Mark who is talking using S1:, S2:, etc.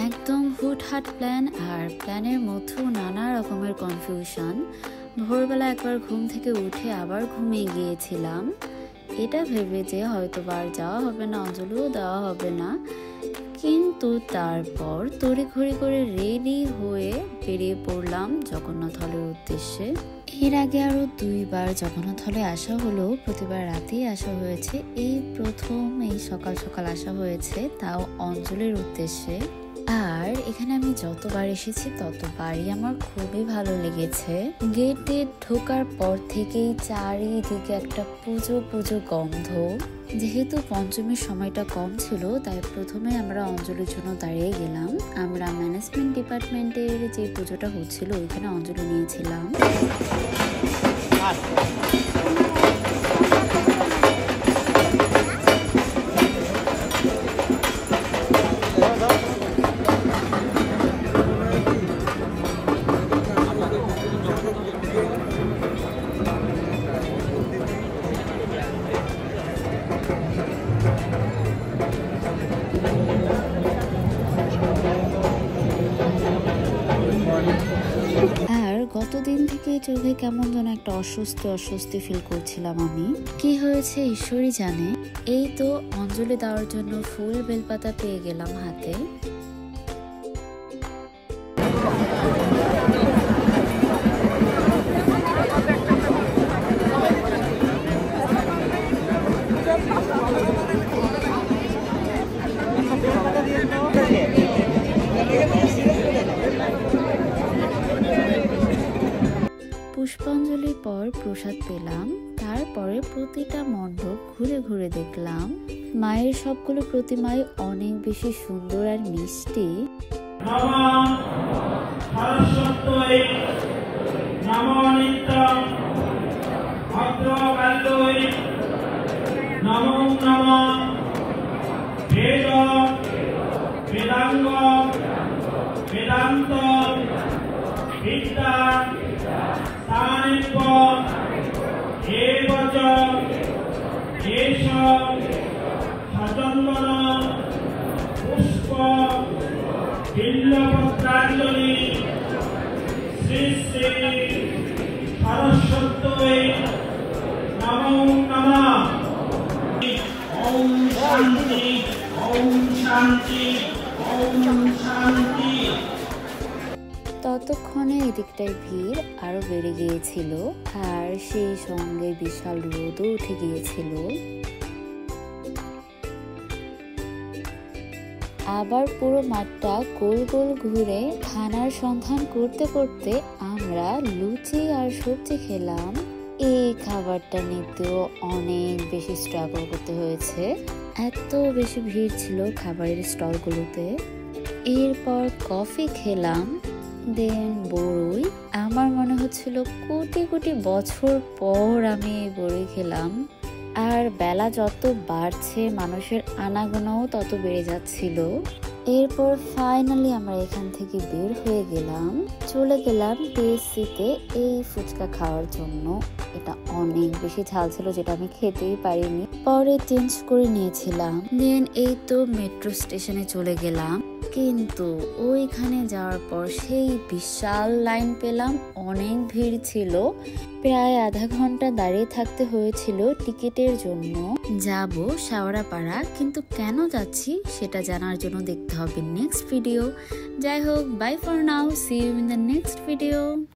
S1: একদম হুটহাট প্ল্যান, আর প্ল্যানের মধ্যেও নানা রকমের কনফিউশন। ভোরবেলা একবার ঘুম থেকে উঠে আবার ঘুমিয়ে গিয়েছিলাম, এটা ভেবে যে হয়তো বার যাওয়া হবে না, অঞ্জলিও দেওয়া হবে না। কিন্তু তারপর তড়িঘড়ি করে রেডি হয়ে বেরিয়ে পড়লাম জগন্নাথ হলের উদ্দেশ্যে। এর আগে আরো 2বার জগন্নাথ হলে আসা হলো, প্রতিবার রাতেই আসা হয়েছে। এই প্রথম এই সকাল সকাল আসা হয়েছে, তাও অঞ্জলির উদ্দেশ্যে। আর এখানে আমি যতবার এসেছি ততবারই আমার খুবই ভালো লেগেছে। গেটে ঢোকার পর থেকেই চারিদিকে একটা পুজো পুজো গন্ধ। যেহেতু পঞ্চমীর সময়টা কম ছিল, তাই প্রথমে আমরা অঞ্জলির জন্য দাঁড়িয়ে গেলাম। আমরা ম্যানেজমেন্ট ডিপার্টমেন্টের যে পুজোটা হচ্ছিল ওইখানে অঞ্জলি নিয়েছিলাম। আর গতদিন থেকে চোখে কেমন যেন একটা অস্বস্তি ফিল করছিলাম আমি। কি হয়েছে ঈশ্বরই জানে। এই তো অঞ্জলি দেওয়ার জন্য ফুল বেলপাতা পেয়ে গেলাম হাতে। পুষ্পাঞ্জলির পর প্রসাদ পেলাম, তারপরে প্রতিটা মণ্ডপ ঘুরে ঘুরে দেখলাম। মায়ের সবগুলো প্রতিমাই অনেক বেশি সুন্দর আর মিষ্টি।
S2: বেদান্ত বিদ্যা সানিধ্য এবচ এষ সচন্দন পুষ্প বিল্লপত্রাঞ্জলি শ্রী শ্রী সরস্বত্যৈ নমো নমঃ। ওম শান্তি, ওম শান্তি, ওম শান্তি।
S1: ততক্ষণে এদিকটায় ভিড় আরো বেড়ে গিয়েছিল, আর সেই সঙ্গে বিশাল রোদও উঠে গিয়েছিল। আবার পুরো মাঠটা গোল গোল ঘুরে খানার সন্ধান করতে করতে আমরা লুচি আর সবজি খেলাম। এই খাবারটা নিতেও অনেক বেশি স্ট্রাগল করতে হয়েছে, এত বেশি ভিড় ছিল খাবারের স্টলগুলোতে। এরপর কফি খেলাম, দেন বড়ই। আমার মনে হচ্ছিল কোটি কোটি বছর পর আমি এই বড়ই খেলাম। আর বেলা যত বাড়ছে মানুষের আনাগোনাও তত বেড়ে যাচ্ছিল। এরপর ফাইনালি আমরা এখান থেকে বের হয়ে গেলাম, চলে গেলাম টিএসসিতে এই ফুচকা খাওয়ার জন্য। এটা অনেক বেশি ঝাল ছিল, যেটা আমি খেতেই পারিনি, পরে চেঞ্জ করে নিয়েছিলাম। দেন এই তো মেট্রো স্টেশনে চলে গেলাম, কিন্তু ওইখানে যাওয়ার পর সেই বিশাল লাইন পেলাম, অনেক ভিড় ছিল, প্রায় আধা ঘন্টা দাঁড়িয়ে থাকতে হয়েছিল টিকিটের জন্য। যাব শাওড়াপাড়া, কিন্তু কেন যাচ্ছি সেটা জানার জন্য দেখতে হবে নেক্সট ভিডিও। যাই হোক, bye for now, see you in the next video.